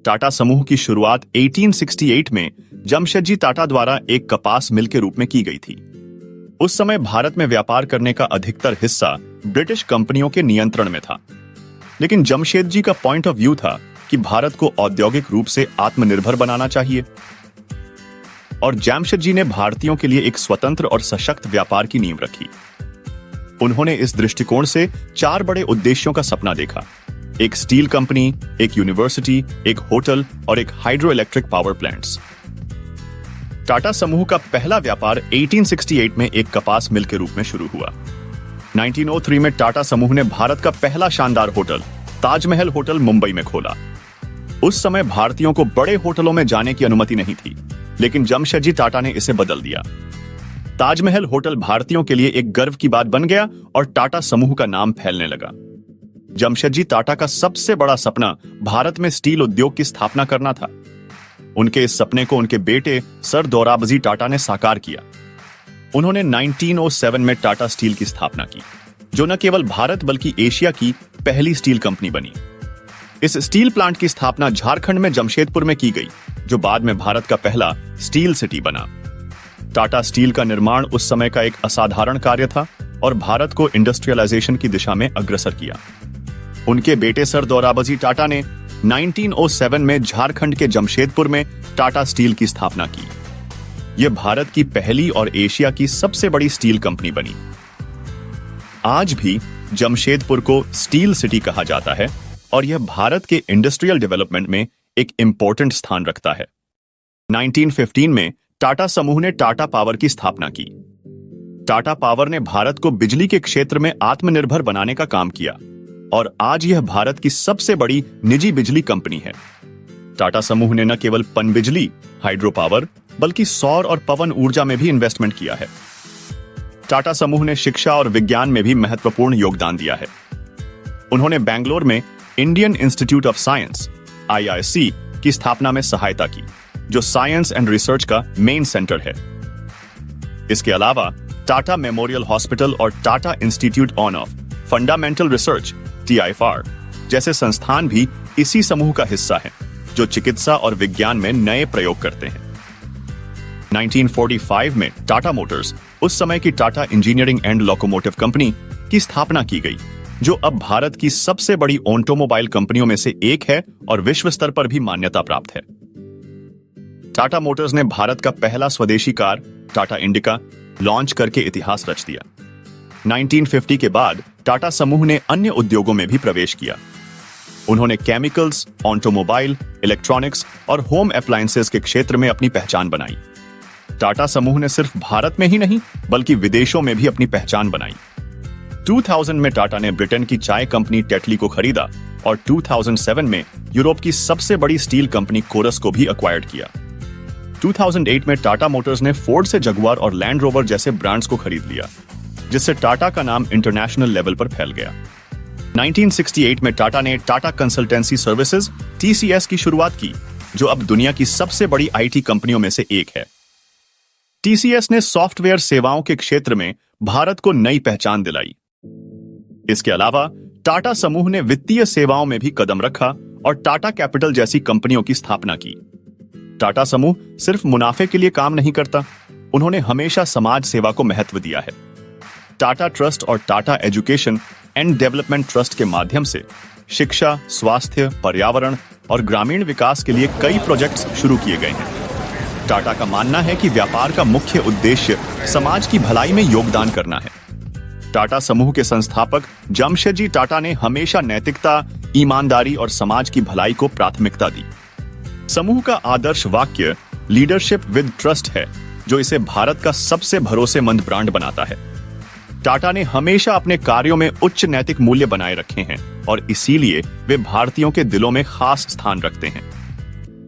टाटा समूह की शुरुआत 1868 में जमशेदजी टाटा द्वारा एक कपास मिल के रूप में की गई थी। उस समय भारत में व्यापार करने का अधिकतर हिस्सा ब्रिटिश कंपनियों के नियंत्रण में था, लेकिन जमशेदजी का पॉइंट ऑफ व्यू था कि भारत को औद्योगिक रूप से आत्मनिर्भर बनाना चाहिए और जमशेदजी ने भारतीयों के लिए एक स्वतंत्र और सशक्त व्यापार की नींव रखी। उन्होंने इस दृष्टिकोण से 4 बड़े उद्देश्यों का सपना देखा: एक स्टील कंपनी, एक यूनिवर्सिटी, एक होटल और एक hydro electric power plants. Tata समूह का पहला व्यापार 1868 में एक कपास मिल के रूप में शुरू हुआ। 1903 में टाटा समूह ने भारत का पहला शानदार होटल ताजमहल होटल मुंबई में खोला। उस समय भारतीयों को बड़े होटलों में जाने की अनुमति नहीं थी, लेकिन जमशेदजी टाटा ने इसे बदल दिया। ताजमहल होटल भारतीयों के लिए एक गर्व की बात बन गया और टाटा समूह का नाम फैलने लगा। जमशेदजी टाटा का सबसे बड़ा सपना भारत में स्टील उद्योग की स्थापना करना था। उनके इस सपने को उनके बेटे सर दोराबजी टाटा ने साकार किया। उन्होंने 1907 में टाटा स्टील की स्थापना की, जो न केवल भारत बल्कि एशिया की पहली स्टील कंपनी बनी। इस स्टील प्लांट की स्थापना झारखंड में जमशेदपुर में की गई, जो बाद में भारत का पहला स्टील सिटी बना। टाटा स्टील का निर्माण उस समय का एक असाधारण कार्य था और भारत को इंडस्ट्रियलाइजेशन की दिशा में अग्रसर किया। उनके बेटे सर दोराबजी टाटा ने 1907 में झारखंड के जमशेदपुर में टाटा स्टील की स्थापना की। यह भारत की पहली और एशिया की सबसे बड़ी स्टील कंपनी बनी। आज भी जमशेदपुर को स्टील सिटी कहा जाता है और यह भारत के इंडस्ट्रियल डेवलपमेंट में एक इंपॉर्टेंट स्थान रखता है। 1915 में टाटा समूह ने टाटा पावर की स्थापना की। टाटा पावर ने भारत को बिजली के क्षेत्र में आत्मनिर्भर बनाने का काम किया और आज यह भारत की सबसे बड़ी निजी बिजली कंपनी है। टाटा समूह ने न केवल पनबिजली, हाइड्रो पावर, बल्कि सौर और पवन ऊर्जा में भी इन्वेस्टमेंट किया है। टाटा समूह ने शिक्षा और विज्ञान में भी महत्वपूर्ण योगदान दिया है। उन्होंने बेंगलोर में Indian institute of science (IISc) की स्थापना में सहायता की, जो साइंस एंड रिसर्च का मेन सेंटर है। इसके अलावा टाटा मेमोरियल हॉस्पिटल और Tata institute of fundamental research (TIFR) जैसे संस्थान भी इसी समूह का हिस्सा हैं, जो चिकित्सा और विज्ञान में नए प्रयोग करते हैं। 1945 में टाटा मोटर्स, उस समय की Tata engineering and locomotive company, की स्थापना की गई, जो अब भारत की सबसे बड़ी ऑटोमोबाइल कंपनियों में से एक है और विश्व स्तर पर भी मान्यता प्राप्त है। टाटा मोटर्स ने भारत का पहला स्वदेशी कार टाटा इंडिका लॉन्च करके इतिहास रच दिया। 1950 के बाद टाटा समूह ने अन्य उद्योगों में भी प्रवेश किया। उन्होंने केमिकल्स, ऑटोमोबाइल, इलेक्ट्रॉनिक्स और होम अप्लायंसेस के क्षेत्र में अपनी पहचान बनाई। टाटा समूह ने सिर्फ भारत में ही नहीं बल्कि विदेशों में भी अपनी पहचान बनाई। 2000 में टाटा ने ब्रिटेन की चाय कंपनी टेटली को खरीदा और 2007 में यूरोप की सबसे बड़ी स्टील कंपनी कोरस को भी एक्वायर्ड किया। 2008 में टाटा मोटर्स ने फोर्ड से जगुआर और लैंड रोवर जैसे ब्रांड्स को खरीद लिया, जिससे टाटा का नाम इंटरनेशनल लेवल पर फैल गया। 1968 में टाटा ने टाटा कंसल्टेंसी सर्विसेज (TCS) की शुरुआत की, जो अब दुनिया की सबसे बड़ी IT कंपनियों में से एक है। TCS ने सॉफ्टवेयर सेवाओं के क्षेत्र में भारत को नई पहचान दिलाई। इसके अलावा टाटा समूह ने वित्तीय सेवाओं में भी कदम रखा और टाटा कैपिटल जैसी कंपनियों की स्थापना की। टाटा समूह सिर्फ मुनाफे के लिए काम नहीं करता, उन्होंने हमेशा समाज सेवा को महत्व दिया है। टाटा ट्रस्ट और Tata education and development trust के माध्यम से शिक्षा, स्वास्थ्य, पर्यावरण और ग्रामीण विकास के लिए कई प्रोजेक्ट्स शुरू किए गए हैं। टाटा का मानना है कि व्यापार का मुख्य उद्देश्य समाज की भलाई में योगदान करना है। टाटा समूह के संस्थापक जमशेदजी टाटा ने हमेशा नैतिकता, ईमानदारी और समाज की भलाई को प्राथमिकता दी। समूह का आदर्श वाक्य लीडरशिप विद ट्रस्ट है, जो इसे भारत का सबसे भरोसेमंद ब्रांड बनाता है। टाटा ने हमेशा अपने कार्यों में उच्च नैतिक मूल्य बनाए रखे हैं और इसीलिए वे भारतीयों के दिलों में खास स्थान रखते हैं।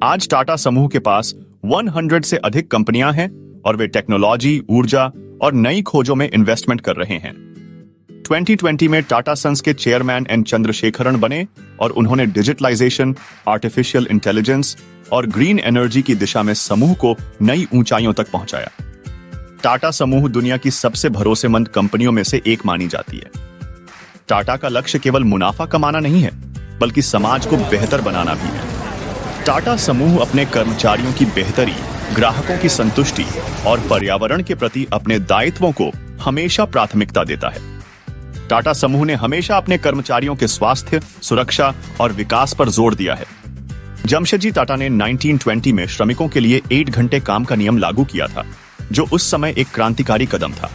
आज टाटा समूह के पास 100 से अधिक कंपनियां हैं और वे टेक्नोलॉजी, ऊर्जा और नई खोजों में इन्वेस्टमेंट कर रहे हैं। 2020 में टाटा सन्स के चेयरमैन एन चंद्रशेखरन बने और उन्होंने डिजिटलाइजेशन, आर्टिफिशियल इंटेलिजेंस और ग्रीन एनर्जी की दिशा में समूह को नई ऊंचाइयों तक पहुंचाया। टाटा समूह दुनिया की सबसे भरोसेमंद कंपनियों में से एक मानी जाती है। टाटा का लक्ष्य केवल मुनाफा कमाना नहीं है, बल्कि समाज को बेहतर बनाना भी है। टाटा समूह अपने कर्मचारियों की बेहतरी, ग्राहकों की संतुष्टि और पर्यावरण के प्रति अपने दायित्वों को हमेशा प्राथमिकता देता है। टाटा समूह ने हमेशा अपने कर्मचारियों के स्वास्थ्य, सुरक्षा और विकास पर जोर दिया है। जमशेदजी टाटा ने 1920 में श्रमिकों के लिए 8 घंटे काम का नियम लागू किया था, जो उस समय एक क्रांतिकारी कदम था।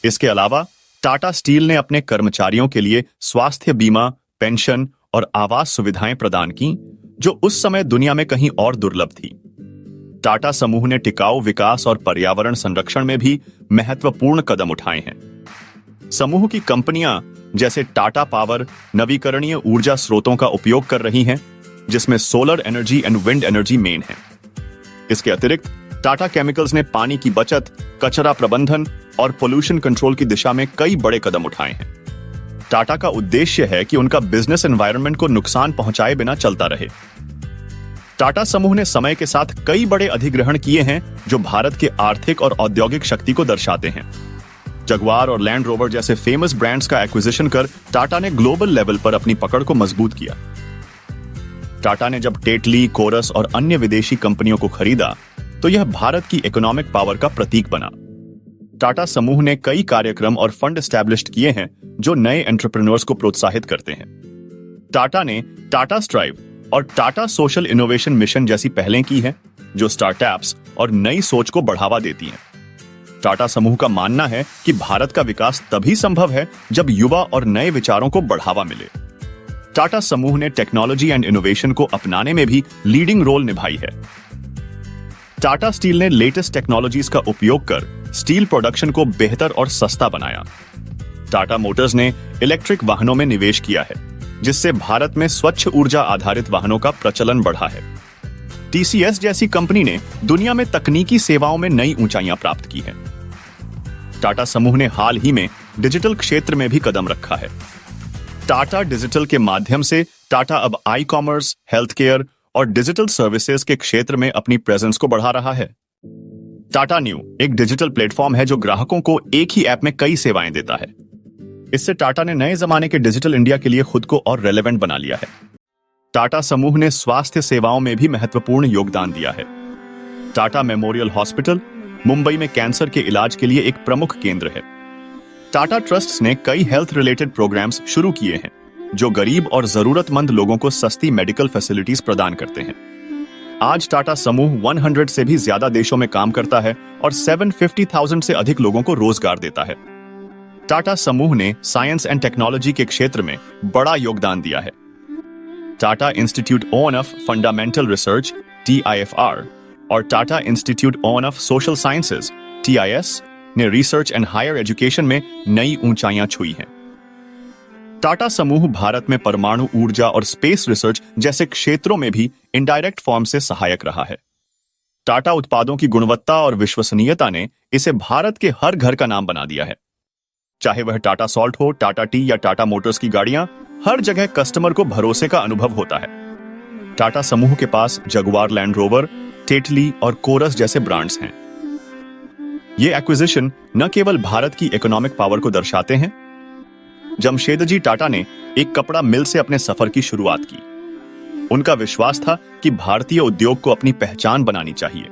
इसके अलावा टाटा स्टील ने अपने कर्मचारियों के लिए स्वास्थ्य बीमा, पेंशन और आवास सुविधाएं प्रदान की, जो उस समय दुनिया में कहीं और दुर्लभ थी। टाटा समूह ने टिकाऊ विकास और पर्यावरण संरक्षण में भी महत्वपूर्ण कदम उठाए हैं। समूह की कंपनियां जैसे टाटा पावर नवीकरणीय ऊर्जा स्रोतों का उपयोग कर रही हैं, जिसमें solar energy and wind energy main है। इसके अतिरिक्त टाटा केमिकल्स ने पानी की बचत, कचरा प्रबंधन और पोल्यूशन कंट्रोल की दिशा में कई बड़े कदम उठाए हैं। टाटा का उद्देश्य है कि उनका बिजनेस एनवायरनमेंट को नुकसान पहुंचाए बिना चलता रहे। टाटा समूह ने समय के साथ कई बड़े अधिग्रहण किए हैं, जो भारत के आर्थिक और औद्योगिक शक्ति को दर्शाते हैं। जगुआर और लैंड रोवर जैसे फेमस ब्रांड्स का एक्विजिशन कर टाटा ने ग्लोबल लेवल पर अपनी पकड़ को मजबूत किया। टाटा ने जब टेटली, कोरस और अन्य विदेशी कंपनियों को खरीदा, तो यह भारत की इकोनॉमिक पावर का प्रतीक बना। टाटा समूह ने कई कार्यक्रम और फंड एस्टैब्लिश्ड किए हैं, जो नए एंटरप्रेन्योर्स को प्रोत्साहित करते हैं। टाटा ने टाटा स्ट्राइव और टाटा सोशल इनोवेशन मिशन जैसी पहलें की हैं, जो स्टार्टअप्स और नई सोच को बढ़ावा देती हैं। टाटा समूह का मानना है कि भारत का विकास तभी संभव है जब युवा और नए विचारों को बढ़ावा मिले। टाटा समूह ने टेक्नोलॉजी एंड इनोवेशन को अपनाने में भी लीडिंग रोल निभाई है। टाटा स्टील ने लेटेस्ट टेक्नोलॉजीज का उपयोग कर स्टील प्रोडक्शन को बेहतर और सस्ता बनाया। टाटा मोटर्स ने इलेक्ट्रिक वाहनों में निवेश किया है, जिससे भारत में स्वच्छ ऊर्जा आधारित वाहनों का प्रचलन बढ़ा है। टीसीएस जैसी कंपनी ने दुनिया में तकनीकी सेवाओं में नई ऊंचाइयां प्राप्त की हैं। टाटा समूह ने हाल ही में डिजिटल क्षेत्र में भी कदम रखा है। टाटा डिजिटल के माध्यम से टाटा अब ई कॉमर्स, हेल्थ केयर और डिजिटल सर्विसेज के क्षेत्र में अपनी प्रेजेंस को बढ़ा रहा है। टाटा न्यू एक डिजिटल प्लेटफॉर्म है, जो ग्राहकों को एक ही ऐप में कई सेवाएं देता है। इससे टाटा ने नए जमाने के डिजिटल इंडिया के लिए खुद को और रेलेवेंट बना लिया है। टाटा समूह ने स्वास्थ्य सेवाओं में भी महत्वपूर्ण योगदान दिया है। टाटा मेमोरियल हॉस्पिटल मुंबई में कैंसर के इलाज के लिए एक प्रमुख केंद्र है। टाटा ट्रस्ट्स ने कई हेल्थ रिलेटेड प्रोग्राम्स शुरू किए हैं, जो गरीब और जरूरतमंद लोगों को सस्ती मेडिकल फैसिलिटीज प्रदान करते हैं। आज टाटा समूह 100 से भी ज्यादा देशों में काम करता है और 750,000 से अधिक लोगों को रोजगार देता है। टाटा समूह ने साइंस एंड टेक्नोलॉजी के क्षेत्र में बड़ा योगदान दिया है। Tata institute of fundamental research (TIFR) और Tata institute of social sciences (TIS) ने रिसर्च एंड हायर एजुकेशन में नई ऊंचाइयां छुई हैं। टाटा समूह भारत में परमाणु ऊर्जा और स्पेस रिसर्च जैसे क्षेत्रों में भी इनडायरेक्ट फॉर्म से सहायक रहा है। टाटा उत्पादों की गुणवत्ता और विश्वसनीयता ने इसे भारत के हर घर का नाम बना दिया है। चाहे वह टाटा सॉल्ट हो, टाटा टी या टाटा मोटर्स की गाड़ियां, हर जगह कस्टमर को भरोसे का अनुभव होता है। टाटा समूह के पास जगुआर लैंड रोवर, टेटली और कोरस जैसे ब्रांड्स हैं। ये एक्विजिशन न केवल भारत की इकोनॉमिक पावर को दर्शाते हैं। जमशेदजी टाटा ने एक कपड़ा मिल से अपने सफर की शुरुआत की। उनका विश्वास था कि भारतीय उद्योग को अपनी पहचान बनानी चाहिए।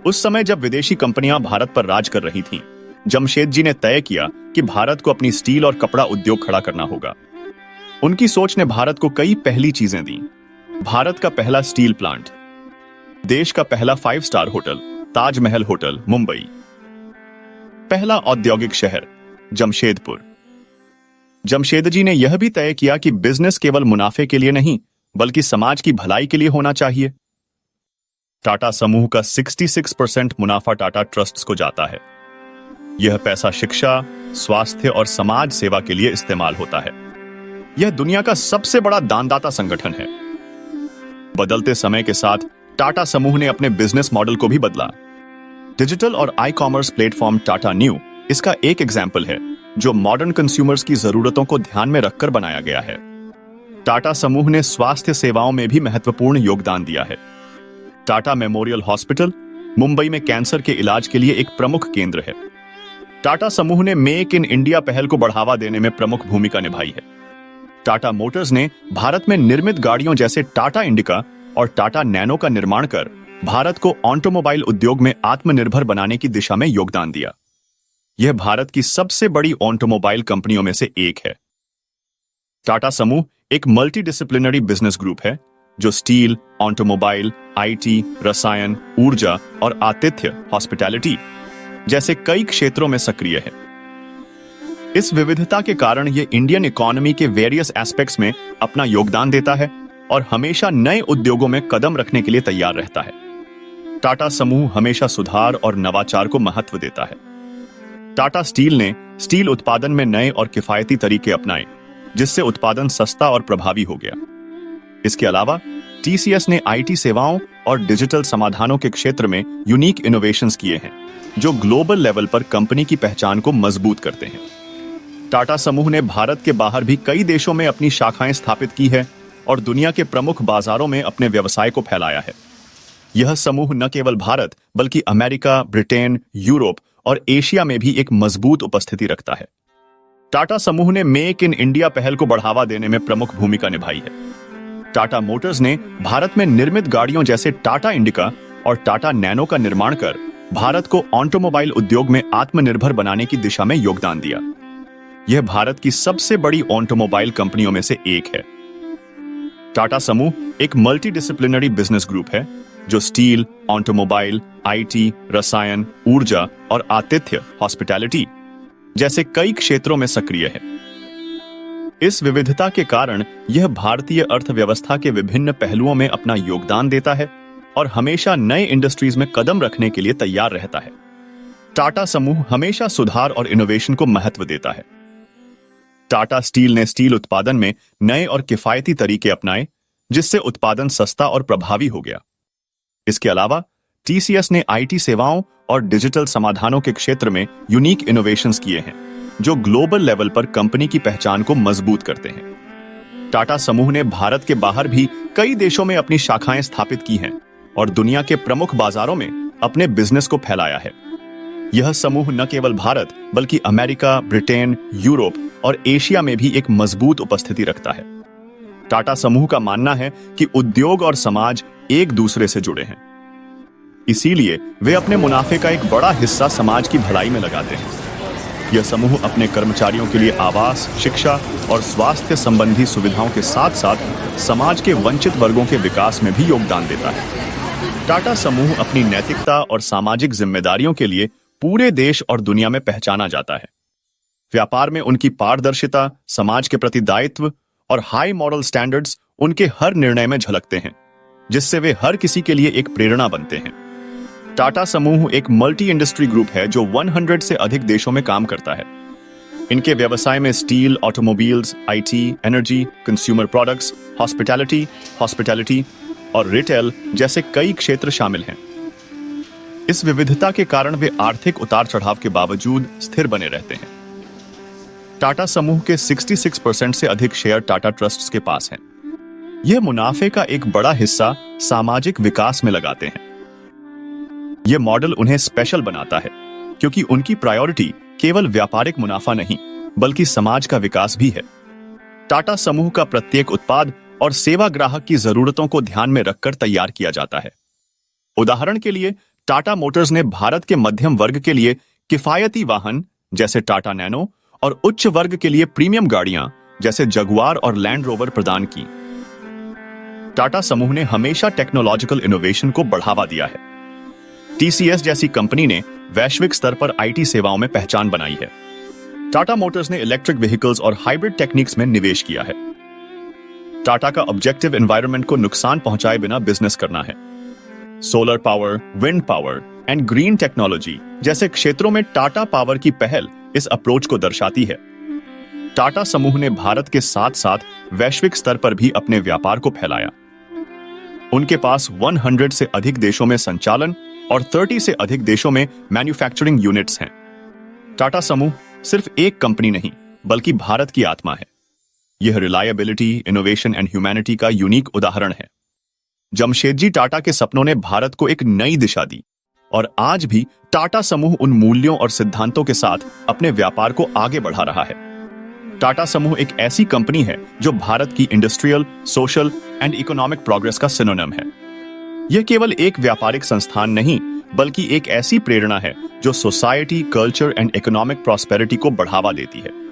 उस समय जब विदेशी कंपनियां भारत पर राज कर रही थीं, जमशेदजी ने तय किया कि भारत को अपनी स्टील और कपड़ा उद्योग खड़ा करना होगा। उनकी सोच ने भारत को कई पहली चीजें दी। भारत का पहला स्टील प्लांट, देश का पहला 5 star hotel Taj Mahal hotel Mumbai, पहला औद्योगिक शहर जमशेदपुर। जमशेदजी ने यह भी तय किया कि बिजनेस केवल मुनाफे के लिए नहीं, बल्कि समाज की भलाई के लिए होना चाहिए। टाटा समूह का 66% मुनाफा टाटा ट्रस्ट्स को जाता है। यह पैसा शिक्षा, स्वास्थ्य और समाज सेवा के लिए इस्तेमाल होता है। यह दुनिया का सबसे बड़ा दानदाता संगठन है। बदलते समय के साथ टाटा समूह ने अपने बिजनेस मॉडल को भी बदला। डिजिटल और e commerce platform Tata new इसका एक एग्जाम्पल है, जो मॉडर्न कंज्यूमर्स की जरूरतों को ध्यान में रखकर बनाया गया है। टाटा समूह ने स्वास्थ्य सेवाओं में भी महत्वपूर्ण योगदान दिया है। टाटा मेमोरियल हॉस्पिटल मुंबई में कैंसर के इलाज के लिए एक प्रमुख केंद्र है। टाटा समूह ने मेक इन इंडिया पहल को बढ़ावा देने में प्रमुख भूमिका निभाई है। टाटा मोटर्स ने भारत में निर्मित गाड़ियों जैसे टाटा इंडिका और टाटा नैनो का निर्माण कर भारत को ऑटोमोबाइल उद्योग में आत्मनिर्भर बनाने की दिशा में योगदान दिया। यह भारत की सबसे बड़ी ऑटोमोबाइल कंपनियों में से एक है। टाटा समूह एक मल्टी डिसिप्लिनरी बिजनेस ग्रुप है जो स्टील, ऑटोमोबाइल, आईटी, रसायन, ऊर्जा और आतिथ्य, हॉस्पिटैलिटी जैसे कई क्षेत्रों में सक्रिय है। इस विविधता के कारण यह इंडियन इकोनॉमी के वेरियस एस्पेक्ट्स में अपना योगदान देता है और हमेशा नए उद्योगों में कदम रखने के लिए तैयार रहता है। टाटा समूह हमेशा सुधार और नवाचार को महत्व देता है। टाटा स्टील ने स्टील उत्पादन में नए और किफायती तरीके अपनाए, जिससे उत्पादन सस्ता और प्रभावी हो गया। इसके अलावा टीसीएस ने आईटी सेवाओं और डिजिटल समाधानों के क्षेत्र में यूनिक इनोवेशंस किए हैं, जो ग्लोबल लेवल पर कंपनी की पहचान को मजबूत करते हैं। टाटा समूह ने भारत के बाहर भी कई देशों में अपनी शाखाएं स्थापित की है और दुनिया के प्रमुख बाजारों में अपने व्यवसाय को फैलाया है। यह समूह न केवल भारत बल्कि अमेरिका, ब्रिटेन, यूरोप और एशिया में भी एक मजबूत उपस्थिति रखता है। टाटा समूह ने मेक इन इंडिया पहल को बढ़ावा देने में प्रमुख भूमिका निभाई है। टाटा मोटर्स ने भारत में निर्मित गाड़ियों जैसे टाटा इंडिका और टाटा नैनो का निर्माण कर भारत को ऑटोमोबाइल उद्योग में आत्मनिर्भर बनाने की दिशा में योगदान दिया। यह भारत की सबसे बड़ी ऑटोमोबाइल कंपनियों में से एक है। टाटा समूह एक मल्टी डिसिप्लिनरी बिजनेस ग्रुप है जो स्टील, ऑटोमोबाइल, आईटी, रसायन, ऊर्जा और आतिथ्य, हॉस्पिटैलिटी जैसे कई क्षेत्रों में सक्रिय है। इस विविधता के कारण यह भारतीय अर्थव्यवस्था के विभिन्न पहलुओं में अपना योगदान देता है और हमेशा नए इंडस्ट्रीज में कदम रखने के लिए तैयार रहता है। टाटा समूह हमेशा सुधार और इनोवेशन को महत्व देता है। टाटा स्टील ने स्टील उत्पादन में नए और किफायती तरीके अपनाए, जिससे उत्पादन सस्ता और प्रभावी हो गया। इसके अलावा टीसीएस ने आईटी सेवाओं और डिजिटल समाधानों के क्षेत्र में यूनिक इनोवेशंस किए हैं, जो ग्लोबल लेवल पर कंपनी की पहचान को मजबूत करते हैं। टाटा समूह ने भारत के बाहर भी कई देशों में अपनी शाखाएं स्थापित की हैं और दुनिया के प्रमुख बाजारों में अपने बिजनेस को फैलाया है। यह समूह न केवल भारत बल्कि अमेरिका, ब्रिटेन, यूरोप और एशिया में भी एक मजबूत उपस्थिति रखता है। टाटा समूह का मानना है कि उद्योग और समाज एक दूसरे से जुड़े हैं, इसीलिए वे अपने मुनाफे का एक बड़ा हिस्सा समाज की भलाई में लगाते हैं। यह समूह अपने कर्मचारियों के लिए आवास, शिक्षा और स्वास्थ्य संबंधी सुविधाओं के साथ साथ समाज के वंचित वर्गों के विकास में भी योगदान देता है। टाटा समूह अपनी नैतिकता और सामाजिक जिम्मेदारियों के लिए पूरे देश और दुनिया में पहचाना जाता है। व्यापार में उनकी पारदर्शिता, समाज के प्रति दायित्व और हाई मॉरल स्टैंडर्ड्स उनके हर निर्णय में झलकते हैं, जिससे वे हर किसी के लिए एक प्रेरणा बनते हैं। टाटा समूह एक मल्टी इंडस्ट्री ग्रुप है जो 100 से अधिक देशों में काम करता है। इनके व्यवसाय में steel, automobiles, IT, energy, consumer products, hospitality और रिटेल जैसे कई क्षेत्र शामिल हैं। इस विविधता के कारण वे आर्थिक उतार चढ़ाव के बावजूद स्थिर बने रहते हैं। टाटा समूह के 66% से अधिक शेयर टाटा ट्रस्ट्स के पास हैं। यह मुनाफे का एक बड़ा हिस्सा सामाजिक विकास में लगाते हैं। यह मॉडल उन्हें स्पेशल बनाता है क्योंकि उनकी प्रायोरिटी केवल व्यापारिक मुनाफा नहीं बल्कि समाज का विकास भी है। टाटा समूह का प्रत्येक उत्पाद और सेवा ग्राहक की जरूरतों को ध्यान में रखकर तैयार किया जाता है। उदाहरण के लिए टाटा मोटर्स ने भारत के मध्यम वर्ग के लिए किफायती वाहन जैसे टाटा नैनो और उच्च वर्ग के लिए प्रीमियम गाड़ियां जैसे जगुआर और लैंड रोवर प्रदान की। टाटा समूह ने हमेशा टेक्नोलॉजिकल इनोवेशन को बढ़ावा दिया है। टीसीएस जैसी कंपनी ने वैश्विक स्तर पर आईटी सेवाओं में पहचान बनाई है। टाटा मोटर्स ने इलेक्ट्रिक व्हीकल्स और हाइब्रिड टेक्निक्स में निवेश किया है। टाटा का ऑब्जेक्टिव एनवायरनमेंट को नुकसान पहुंचाए बिना बिजनेस करना है। Solar power, wind power and green technology जैसे क्षेत्रों में टाटा पावर की पहल इस अप्रोच को दर्शाती है। टाटा समूह ने भारत के साथ साथ वैश्विक स्तर पर भी अपने व्यापार को फैलाया। उनके पास 100 से अधिक देशों में संचालन और 30 से अधिक देशों में मैन्युफैक्चरिंग यूनिट्स हैं। टाटा समूह सिर्फ एक कंपनी नहीं बल्कि भारत की आत्मा है। यह रिलायबिलिटी, इनोवेशन एंड ह्यूमैनिटी का यूनिक उदाहरण है। जमशेदजी टाटा के सपनों ने भारत को एक नई दिशा दी और आज भी टाटा समूह उन मूल्यों और सिद्धांतों के साथ अपने व्यापार को आगे बढ़ा रहा है। टाटा समूह एक ऐसी कंपनी है जो भारत की industrial, social and economic progress का सिनोनिम है। यह केवल एक व्यापारिक संस्थान नहीं, बल्कि एक ऐसी प्रेरणा है जो society, culture and economic prosperity को बढ़ावा देती है।